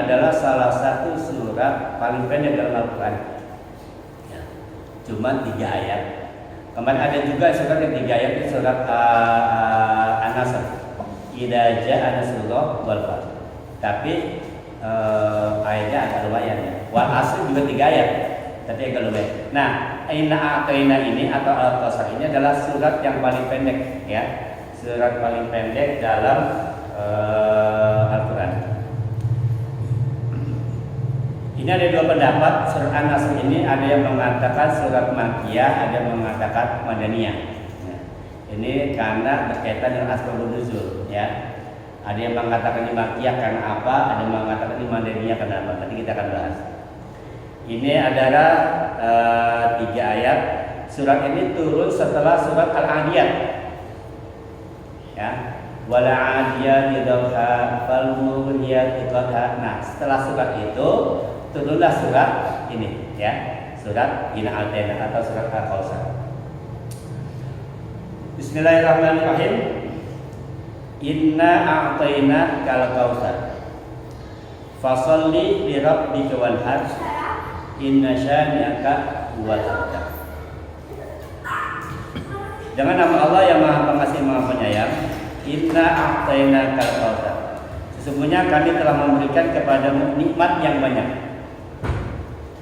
adalah salah satu surat paling pendek dalam Al-Quran. Ya. Cuma 3 ayat. Kemarin ada juga surat yang 3 ayat itu surat An-Nasr. Idza jaa nasrullah wal fath. Tapi ayatnya agak lumayan ya. Wal asr juga 3 ayat. Tapi agak lumayan. Nah, Inna A'tayna ini atau Al-Kautsar ini adalah surat yang paling pendek ya. Surat paling pendek dalam Al-Quran. Ini ada 2 pendapat. Surat An-Nasr ini ada yang mengatakan surat Makkiyah, ada yang mengatakan Madaniyah. Nah, ini karena berkaitan dengan asbabun nuzul ya. Ada yang mengatakan ini Makkiyah karena apa, ada yang mengatakan ini Madaniyah karena apa. Nanti kita akan bahas. Ini adalah 3 ayat. Surat ini turun setelah surat Al-Adiyat. Ya. Wala 'adiyati dhabha fal muriyati qadha. Nah, setelah surat itu turunlah surat ini ya. Surat Inna A'tayna atau surat Al-Kautsar. Bismillahirrahmanirrahim. Inna a'tayna kal kautsar. Fasholli li rabbika wanhar. Inna syani'aka huwal abtar. Dengan nama Allah yang Maha Pengasih Maha Penyayang. Inna a'tayna kal kautsar. Sesungguhnya kami telah memberikan kepadamu nikmat yang banyak.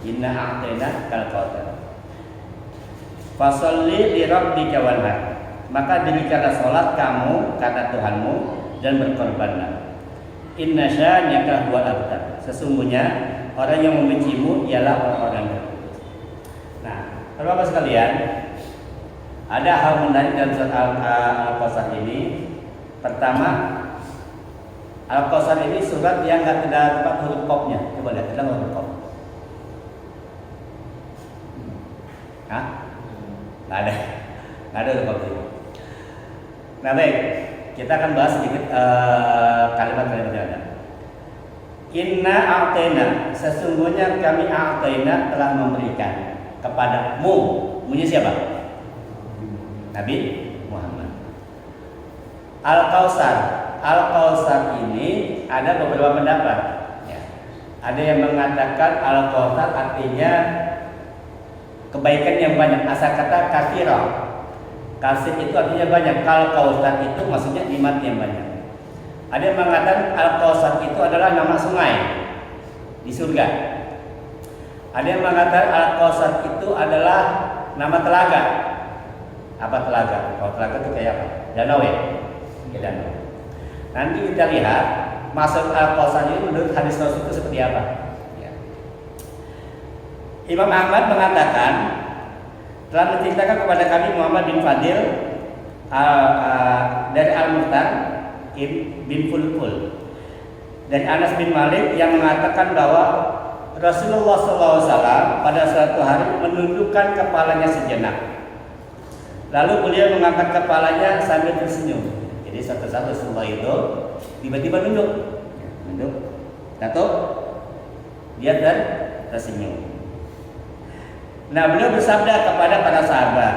Inna a'tayna kal kautsar. Fasholli li rabbika wanhar. Maka dirikanlah sholat kamu karena Tuhanmu dan berkorbanlah. Inna syani'aka huwal abtar. Sesungguhnya orang yang membencimu ialah orang-orang tertentu. Nah, Bapak sekalian, ada hal menarik dalam surat Al-Kautsar ini. Pertama, Al-Kautsar ini surat yang tidak terdapat huruf qafnya. Coba lihat, ada huruf qaf? Hah? Nggak ada. Nggak ada huruf qaf. Nah baik, kita akan bahas sedikit kalimat-kalimat yang ada. Inna a'tayna, sesungguhnya kami a'tayna telah memberikan kepadamu. Munya siapa? Nabi Muhammad. Al-Kautsar. Al-Kautsar ini ada beberapa pendapat ya. Ada yang mengatakan Al-Kautsar artinya kebaikan yang banyak. Asal kata katsira. Kasih itu artinya banyak. Kalau Kautsar itu maksudnya nikmat yang banyak. Ada yang mengatakan Al-Kautsar itu adalah nama sungai di surga. Ada yang mengatakan Al-Kautsar itu adalah nama telaga. Apa telaga? Kalau telaga itu kayak apa? Danau ya? Ya danau. Nanti kita lihat maksud Al-Kautsar ini menurut hadis Rasul itu seperti apa. Ya. Imam Ahmad mengatakan telah menceritakan kepada kami Muhammad bin Fadil dari Al-Muhtar bin Fulful dari Anas bin Malik yang mengatakan bahwa Rasulullah SAW pada suatu hari menundukkan kepalanya sejenak, lalu beliau mengangkat kepalanya sambil tersenyum. Jadi suatu saat Rasulullah itu tiba-tiba nunduk, dia tersenyum. Nah, beliau bersabda kepada para sahabat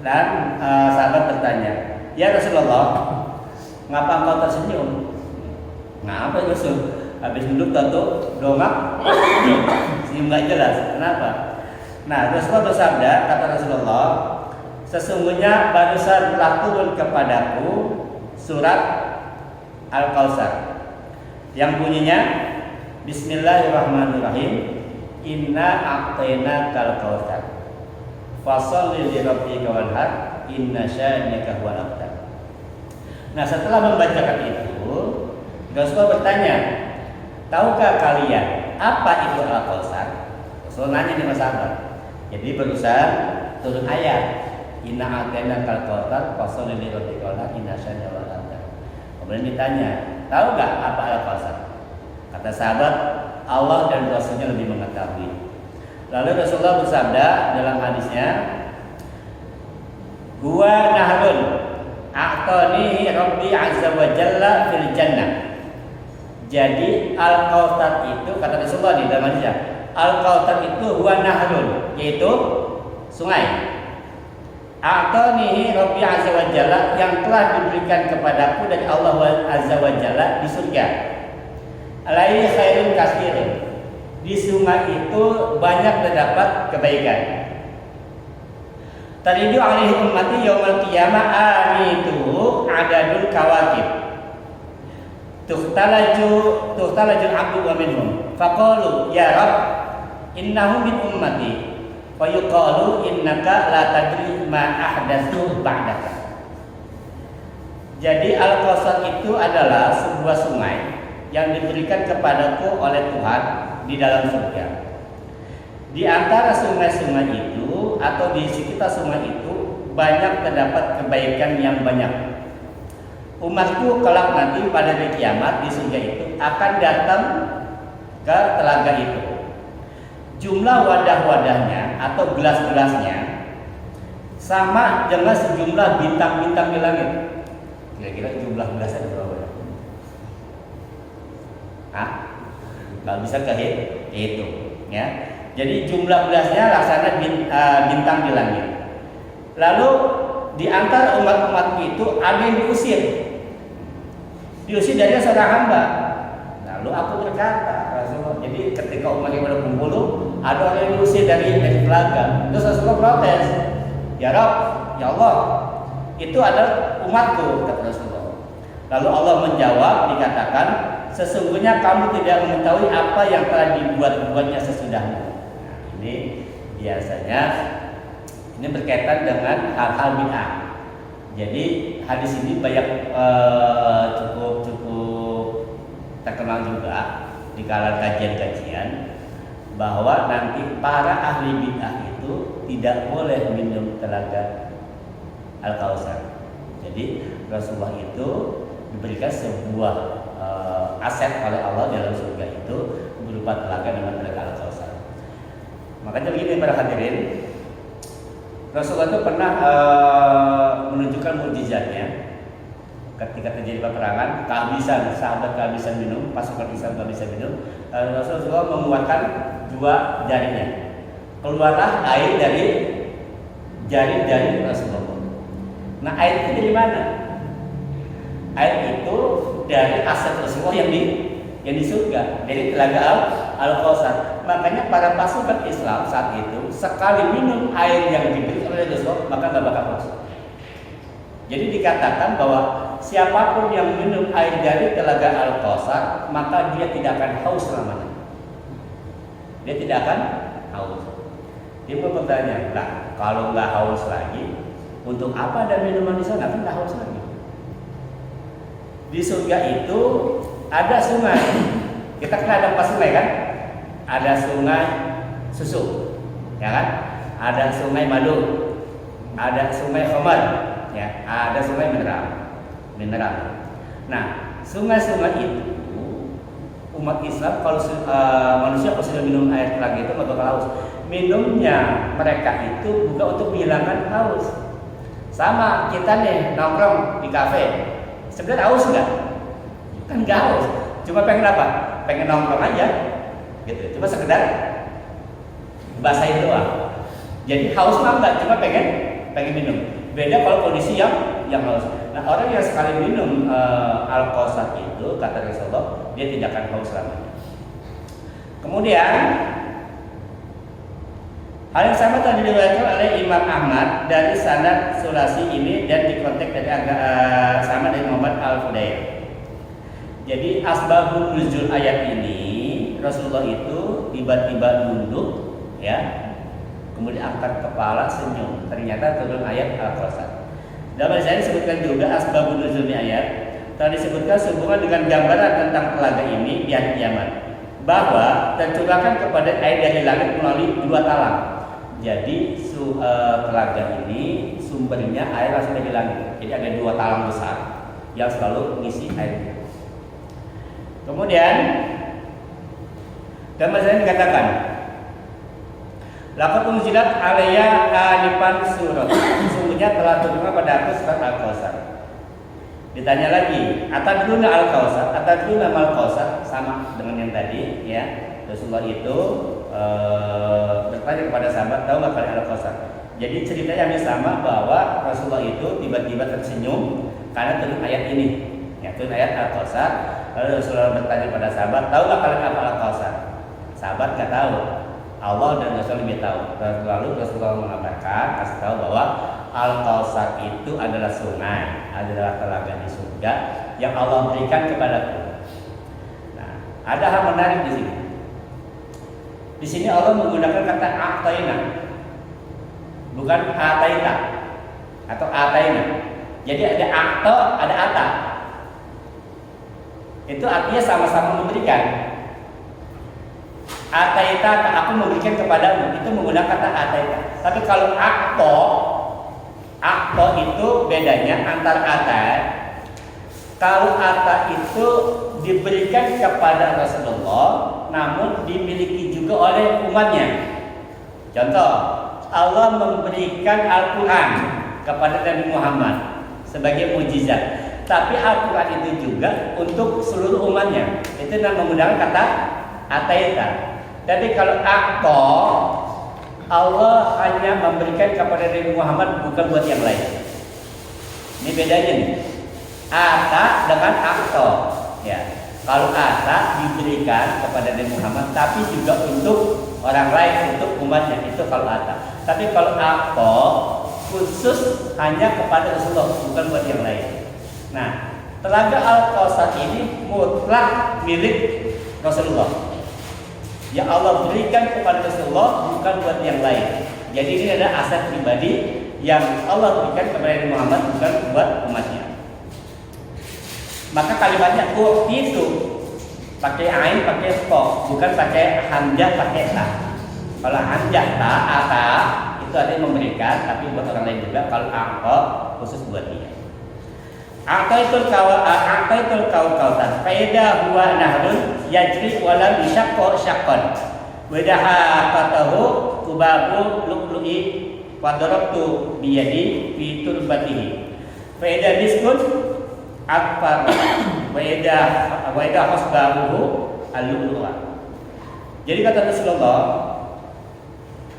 dan sahabat bertanya, ya Rasulullah, ngapa engkau tersenyum? Ngapa ya Rasul? Habis duduk dongak, senyum nggak jelas. Kenapa? Nah, Rasulullah bersabda, kata Rasulullah, sesungguhnya barusan telah turun kepadaku surat Al-Kautsar yang bunyinya Bismillahirrahmanirrahim. Inna a'tayna kal kautsar. Fasholli li rabbika wanhar. Inna syani'aka huwal abtar. Nah, setelah membacakan itu, Rasulullah bertanya, tahukah kalian apa itu Al-Kautsar? Rasul nanya di sahabat. Jadi berusaha turun ayat Inna a'tayna kal kautsar fasholli li rabbika wanhar inna syani'aka huwal abtar. Kemudian ditanya, tahu nggak apa Al-Kautsar? Kata sahabat, Allah dan Rasulnya lebih mengetahui. Lalu Rasulullah bersabda dalam hadisnya, huwa nahrun a'tanihi rabbi azza wa jalla fil jannah. Jadi Al-Kautsar itu, kata Rasulullah di dalam hadisnya, Al-Kautsar itu huwa nahrun, yaitu sungai. A'tanihi rabbi azza wa jalla, yang telah diberikan kepadaku dari Allah azza wa jalla di surga. alaihi khairun katsirun. Di sungai itu banyak terdapat kebaikan. Taridu alaihi ummati yaumal qiyamah amitu adadul kawakib. Tukhtalajul abdu wa minhum. Faqalu ya Rabb innahu min ummati. Fa yuqalu innaka la tadri ma ahdatsu ba'daka. Jadi Al-Kausar itu adalah sebuah sungai yang diberikan kepadaku oleh Tuhan di dalam surga. Di antara sungai-sungai itu atau di sekitar sungai itu banyak terdapat kebaikan yang banyak. Umatku kelak nanti pada hari kiamat di surga itu akan datang ke telaga itu. Jumlah wadah-wadahnya atau gelas-gelasnya sama dengan sejumlah bintang-bintang di langit. Kira-kira jumlah gelasnya ada berapa? Nggak bisa kehitung, ya. Jadi jumlah gelasnya laksana bintang di langit. Lalu di antara umat-umat itu ada yang diusir dari seorang hamba. Lalu aku berkata, Rasulullah, jadi ketika umat yang pada kumpul, ada orang yang diusir dari telaga. Terus Rasulullah protes, ya Rabb, ya Allah, itu adalah umatku, kata Rasulullah. Lalu Allah menjawab, dikatakan, sesungguhnya kamu tidak mengetahui apa yang telah dibuat-buatnya sesudahmu. Nah, ini biasanya ini berkaitan dengan hal-hal bid'ah. Jadi hadis ini banyak cukup terkenal juga di kalangan kajian-kajian bahwa nanti para ahli bid'ah itu tidak boleh minum telaga Al-Kausar. Jadi Rasulullah itu diberikan sebuah aset oleh Allah dalam surga itu berupa telaga dengan telaga Al-Kausar. Makanya begini para hadirin, Rasulullah itu pernah menunjukkan mukjizatnya ketika terjadi peperangan, sahabat kehabisan minum, pasukan Islam kehabisan minum. Rasulullah mengeluarkan dua jarinya, keluarlah air dari jari-jari Rasulullah. Nah, air itu dari mana? Air itu dari aset Rasulullah yang di surga, dari telaga Al-Kausar. Makanya para pasukan Islam saat itu sekali minum air yang diberikan oleh Rasulullah maka nggak bakal haus. Jadi dikatakan bahwa siapapun yang minum air dari telaga Al-Kausar maka dia tidak akan haus selamanya. Dia tidak akan haus. Dia mau bertanya, lah kalau nggak haus lagi, untuk apa ada minuman di sana? Kan nggak haus lagi. Di surga itu ada sungai. Kita kan ada empat sungai kan? Ada sungai susu, ya kan? Ada sungai madu, ada sungai khamar, ya, ada sungai mineral. Nah, sungai-sungai itu umat Islam kalau manusia kalau sudah minum air telaga itu nggak bakal haus. Minumnya mereka itu bukan untuk menghilangkan haus. Sama kita nih nongkrong di kafe, sebenarnya haus nggak? Kan nggak haus, cuma pengen apa? Pengen nongkrong aja, gitu. Cuma sekedar basahin doang. Jadi haus mah nggak, cuma pengen minum. Beda kalau kondisi yang haus. Nah, orang yang sekali minum Al-Kausar itu kata Rasulullah dia tidak akan haus selamanya. Kemudian hal yang sama tadi diriwayatkan oleh Imam Ahmad dari sanad Sulasi ini dan dikontek dari sama dari Muhammad Al-Fudail. Jadi asbabun nuzul ayat ini Rasulullah itu tiba-tiba nunduk, ya, kemudian angkat kepala senyum. Ternyata turun ayat Al-Kausar. Dalam saya disebutkan juga asbabun nuzulnya ayat. Tadi disebutkan sehubungan dengan gambaran tentang telaga ini di hari kiamat, bahwa tercurahkan kepada air dari langit melalui dua talang. Jadi telaga ini sumbernya air asal dari langit. Jadi ada dua talang besar yang selalu mengisi airnya. Kemudian gambar saya dikatakan, laqad unzilat alayya alifan surat. Sesungguhnya telah turun pada aku surat Al-Kausar. Ditanya lagi, atadruna Al-Kausar, atadruna mal-Kausar, sama dengan yang tadi, ya. Rasulullah itu bertanya kepada sahabat, tahu nggak kalian Al-Kausar? Jadi ceritanya sama bahwa Rasulullah itu tiba-tiba tersenyum karena turun ayat ini, ya, turun ayat Al-Kausar. Lalu Rasulullah bertanya pada sahabat, tahu nggak kalian apa Al-Kausar? Sahabat nggak tahu. Allah dan Rasul lebih tahu. Lalu Rasulullah mengatakan, kasih tahu bahwa Al-Kausar itu adalah sungai, adalah telaga di surga yang Allah berikan kepadaku. Nah, ada hal menarik di sini. Di sini Allah menggunakan kata a'taina, bukan ataita atau ataina. Jadi ada akta, ada ata. Itu artinya sama-sama memberikan. Ataita, aku memberikan kepadamu, itu menggunakan kata ataita. Tapi kalau akto itu bedanya antara ata. Kalau ata itu diberikan kepada Rasulullah, namun dimiliki juga oleh umatnya. Contoh, Allah memberikan Al-Quran kepada Nabi Muhammad sebagai mukjizat. Tapi Al-Quran itu juga untuk seluruh umatnya. Itu yang menggunakan kata ataita. Tapi kalau akto, Allah hanya memberikan kepada Nabi Muhammad, bukan buat yang lain. Ini bedanya nih. Ata dengan akto. Ya. Kalau ata diberikan kepada Nabi Muhammad, tapi juga untuk orang lain, untuk umatnya, itu kalau ata. Tapi kalau akto khusus hanya kepada Rasulullah, bukan buat yang lain. Nah, telaga Al-Kausar ini mutlak milik Rasulullah. Yang Allah berikan kepada Rasulullah, bukan buat yang lain. Jadi ini adalah aset pribadi yang Allah berikan kepada Nabi Muhammad, bukan buat umatnya. Maka kalimatnya itu pakai ain, pakai to, bukan pakai hamzah, pakai ta. Kalau hamzah ta, ata itu artinya memberikan, tapi buat orang lain juga. Kalau akto khusus buat dia. Aqaitul kautan faida huwa nahrun yajri wala bisyaqqa syaqqan wadaha qatahu tubabu lu'lu'i wa darabtu biyadi fi turbatihi faida diskun akfar waida hasbahu al-lu'lu'a. Jadi kata Rasulullah,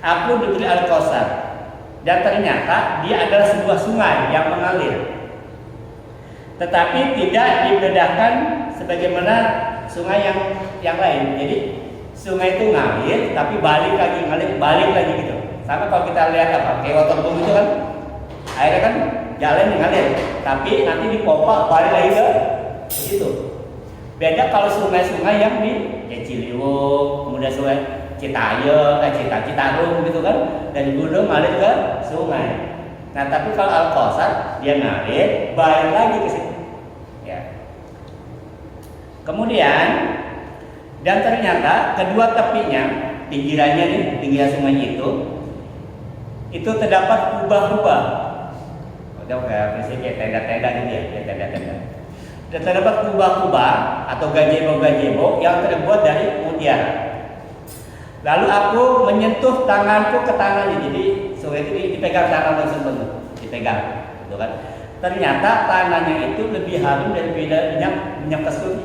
aku diberi Al-Kausar dan ternyata dia adalah sebuah sungai yang mengalir, tetapi tidak dibedakan sebagaimana sungai yang lain. Jadi sungai itu ngalir, tapi balik lagi ngalir, balik lagi gitu. Sama kalau kita lihat apa, kayak waterboom itu kan, airnya kan jalan yang ngalir, tapi nanti dipompa balik lagi ke situ. Beda kalau sungai-sungai yang di Ciliwung, kemudian sungai Citarum gitu kan, dari gunung ngalir ke sungai. Nah, tapi kalau Al-Kausar dia ngalir balik lagi ke situ. Ya. Kemudian dan ternyata kedua tepinya, pinggirannya nih, pinggiran sungai itu terdapat kubah-kubah. Udah kayak tenda-tenda gitu ya, kayak tenda-tenda. Dan terdapat kubah-kubah atau gazebo-gazebo yang terbuat dari mutiara. Lalu aku menyentuh tanganku ke tangannya, jadi sungai itu dipegang tangan tersebut, dipegang, gitu kan? Ternyata tanahnya itu lebih harum daripada minyak kasturi.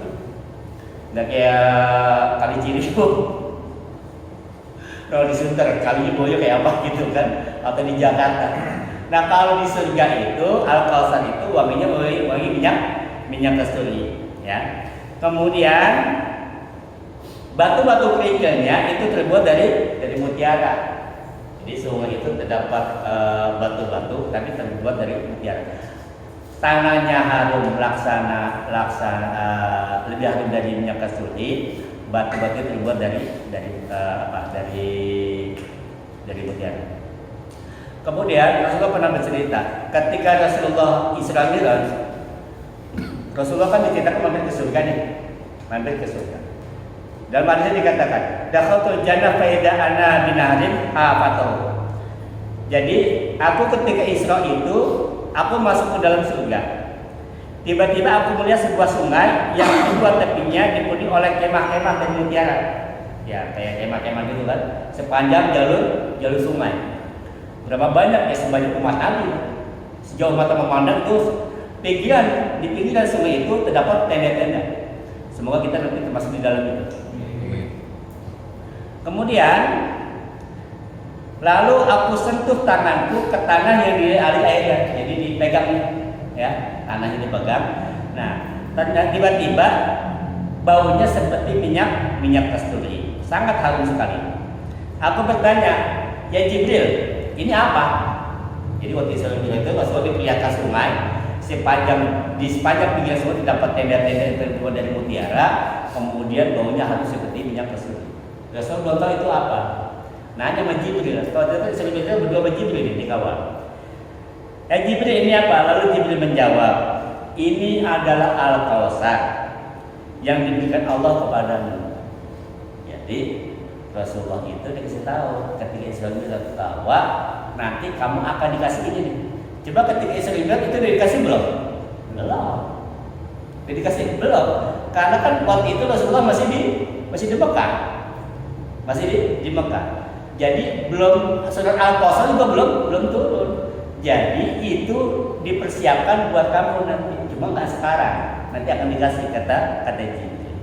Nggak kayak kali Ciliwung. Kalau di Sunter, kali Boyo kayak apa gitu kan? Atau di Jakarta. Nah, kalau di surga itu Al-Kausar itu wanginya wangi minyak kasturi, ya. Kemudian batu-batu kerikilnya itu terbuat dari mutiara. Jadi sungai itu terdapat batu-batu tapi terbuat dari mutiara. Tanahnya harum laksana lebih harum dari minyak kasturi. Batu-batu terbuat dari mutiara. Kemudian Rasulullah pernah bercerita ketika Rasulullah Isra Mi'raj, Rasulullah kan diceritakan mampir ke surga nih, mampir ke surga. Dalam hadis dikatakan, dakhaltul jannah fa idza ana binarin hafatuhu. Jadi, aku ketika Isra itu, aku masuk ke dalam surga. Tiba-tiba aku melihat sebuah sungai yang kedua tepinya dipenuhi oleh kemah-kemah dan mutiara. Ya, kayak kemah-kemah gitu kan, sepanjang jalur sungai. Berapa banyak ya, sebanyak umat Nabi. Sejauh mata memandang itu di pinggiran sungai itu terdapat tenda-tenda. Semoga kita nanti termasuk di dalam itu. Kemudian lalu aku sentuh tanganku ke tanah yang dialiri airnya, jadi dipegang ya, tanahnya dipegang. Nah, tiba-tiba baunya seperti minyak kasturi, sangat harum sekali. Aku bertanya, ya Jibril, ini apa? Jadi waktu Israel itu Rasulullah diperlihatkan sungai, di sepanjang pinggir sungai terdapat tenda-tenda yang terbuat dari mutiara, kemudian baunya harum seperti minyak kasturi. Rasul belum tahu itu apa. Nanya sama Jibril, kalau itu Israel berdua sama Jibril di kawal. Jibril ini apa? Lalu Jibril menjawab, ini adalah Al-Kautsar yang diberikan Allah kepadamu. Jadi Rasulullah itu dikasih tahu ketika Israel bilang bahwa nanti kamu akan dikasih ini nih. Coba ketika Israel bilang itu dikasih belum? Belum. Dikasih belum? Karena kan waktu itu Rasulullah masih di Mekah. Masih di Mekah. Jadi belum surat Al-Kautsar juga belum turun. Jadi itu dipersiapkan buat kamu nanti. Cuma nggak sekarang. Nanti akan dikasih kata Jibril.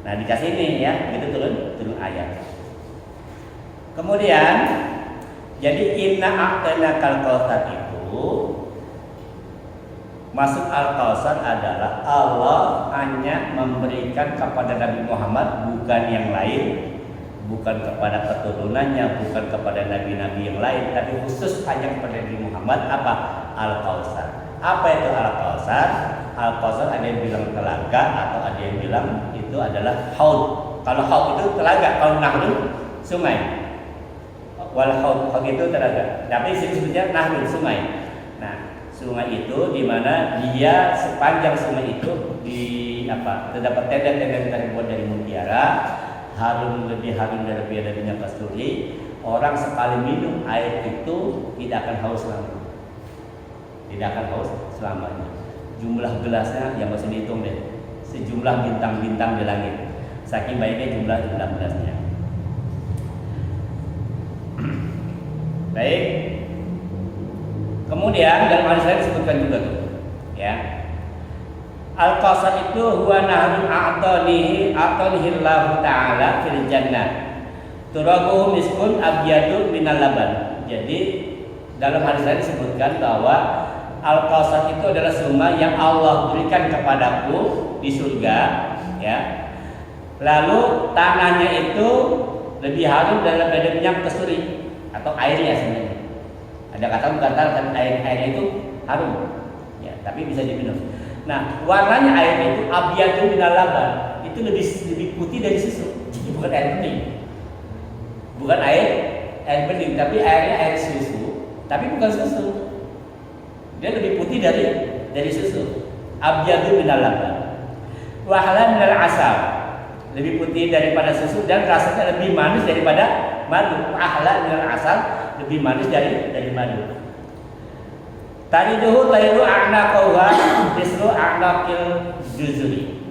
Nah dikasih ini ya, begitu turun ayat. Kemudian, jadi inna a'tainakal kautsar itu masuk Al-Kautsar adalah Allah hanya memberikan kepada Nabi Muhammad, bukan yang lain, bukan kepada keturunannya, bukan kepada nabi-nabi yang lain, tapi khusus hanya kepada Nabi Muhammad apa? Al-Kautsar. Apa itu Al-Kautsar? Al-Kautsar ada yang bilang telaga atau ada yang bilang itu adalah haud. Kalau haud itu telaga, kalau nahrun sungai. Wal haud itu telaga. Tapi sebetulnya nahrun sungai. Nah, sungai itu di mana dia sepanjang sungai itu terdapat tenda-tenda yang terbuat dari mutiara, lebih harum dari minyak kasturi. Orang sekali minum air itu tidak akan haus selamanya. Tidak akan haus selamanya. Jumlah gelasnya yang masih dihitung deh, sejumlah bintang-bintang di langit, saking banyaknya jumlah gelasnya. Baik. Kemudian dalam hadis lain disebutkan juga tuh, ya. Al-Kautsar itu huwa nahrun a'tanihi Allah Ta'ala fil jannah. Turabuhu miskun abyadu minal laban. Jadi dalam hadis lain disebutkan bahwa Al-Kautsar itu adalah sungai yang Allah berikan kepadaku di surga, ya. Lalu tanahnya itu lebih harum daripada minyak kasturi atau airnya sebenarnya. Ada kata airnya itu harum, ya, tapi bisa diminum. Nah, warnanya air itu abyadu minal laban, itu lebih putih dari susu. Jadi bukan air bening, bukan air bening, tapi airnya air susu, tapi bukan susu. Dia lebih putih dari susu. Abyadu minal laban. Wa halan minal asal. Lebih putih daripada susu dan rasanya lebih manis daripada madu. Wa halan minal asal, lebih manis dari madu. Tariduhu tayru a'naqaha bisru a'naqil juzuri.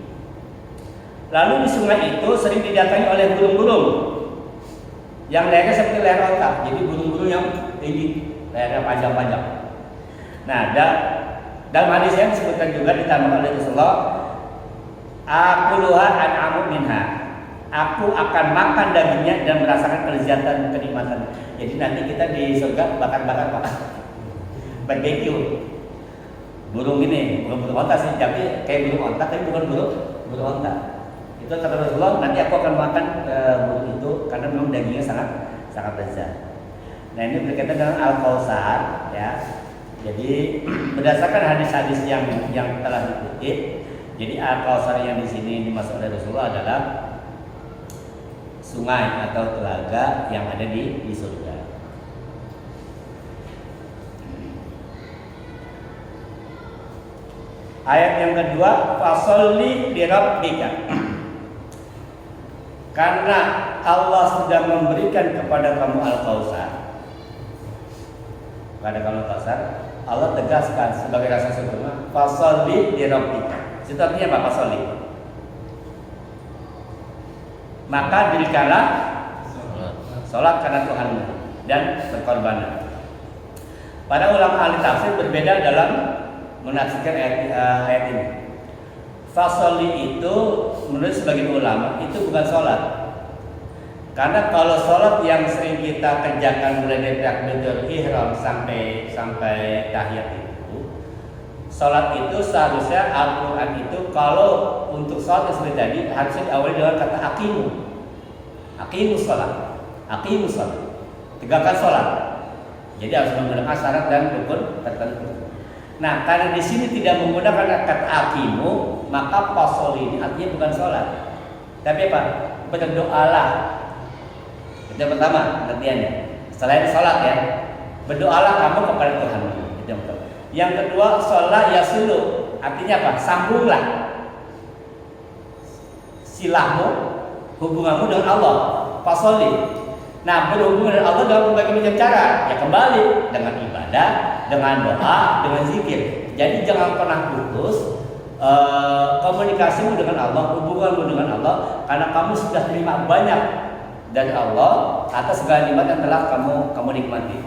Lalu di sungai itu sering didatangi oleh burung-burung yang lehernya seperti leher otak. Jadi burung-burung yang tinggi, lehernya panjang-panjang. Nah, dalam hadis yang disebutkan juga ditambah oleh Rasulullah, akuluha an'amu minha. Aku akan makan dagingnya dan merasakan kelezatan kenikmatan. Jadi nanti kita di surga bakar-bakar barbecue. Burung ini, bukan burung onta sih, tapi kayak burung onta, tapi bukan burung onta. Itu kata Rasulullah, nanti aku akan makan burung itu karena memang dagingnya sangat lezat. Nah ini berkaitan dengan Al-Kautsar, ya. Jadi berdasarkan hadis-hadis yang telah dikutip, jadi Al-Kautsar yang di sini dimaksud oleh Rasulullah adalah sungai atau telaga yang ada di surga. Ayat yang kedua, fasolli li rabbika. Karena Allah sudah memberikan kepada kamu Al-Kautsar. Kepada kamu Al-Kautsar, Allah tegaskan sebagai rasa syukur, fasolli li rabbika. Itu artinya apa fasolli? Maka dirikanlah sholat karena Tuhanmu dan berkorbanlah. Para ulama ahli tafsir berbeda dalam menafsirkan ayat ini. Fasolli itu menurut sebagian ulama itu bukan sholat. Karena kalau sholat yang sering kita kerjakan mulai dari takbiratul ihram sampai tahiyat Salat itu seharusnya Al-Quran itu kalau untuk salat yang seperti tadi harusnya diawali dengan kata aqimu. Aqimu salat. Aqimu salat. Tegakkan salat. Jadi harus menggunakan syarat dan rukun tertentu. Nah, karena di sini tidak menggunakan kata aqimu, maka fasol ini artinya bukan salat. Tapi apa? Berdoalah. Itu yang pertama artinya. Selain salat ya, berdoalah kamu kepada Tuhan. Itu yang pertama. Yang kedua, sholat yasilu, artinya apa? Sambunglah silahmu, hubunganmu dengan Allah. Fasoli. Nah, berhubungan dengan Allah dalam berbagai macam cara. Ya kembali dengan ibadah, dengan doa, dengan zikir. Jadi jangan pernah putus komunikasimu dengan Allah, hubunganmu dengan Allah, karena kamu sudah terima banyak dari Allah atas segala nikmat yang telah kamu nikmati.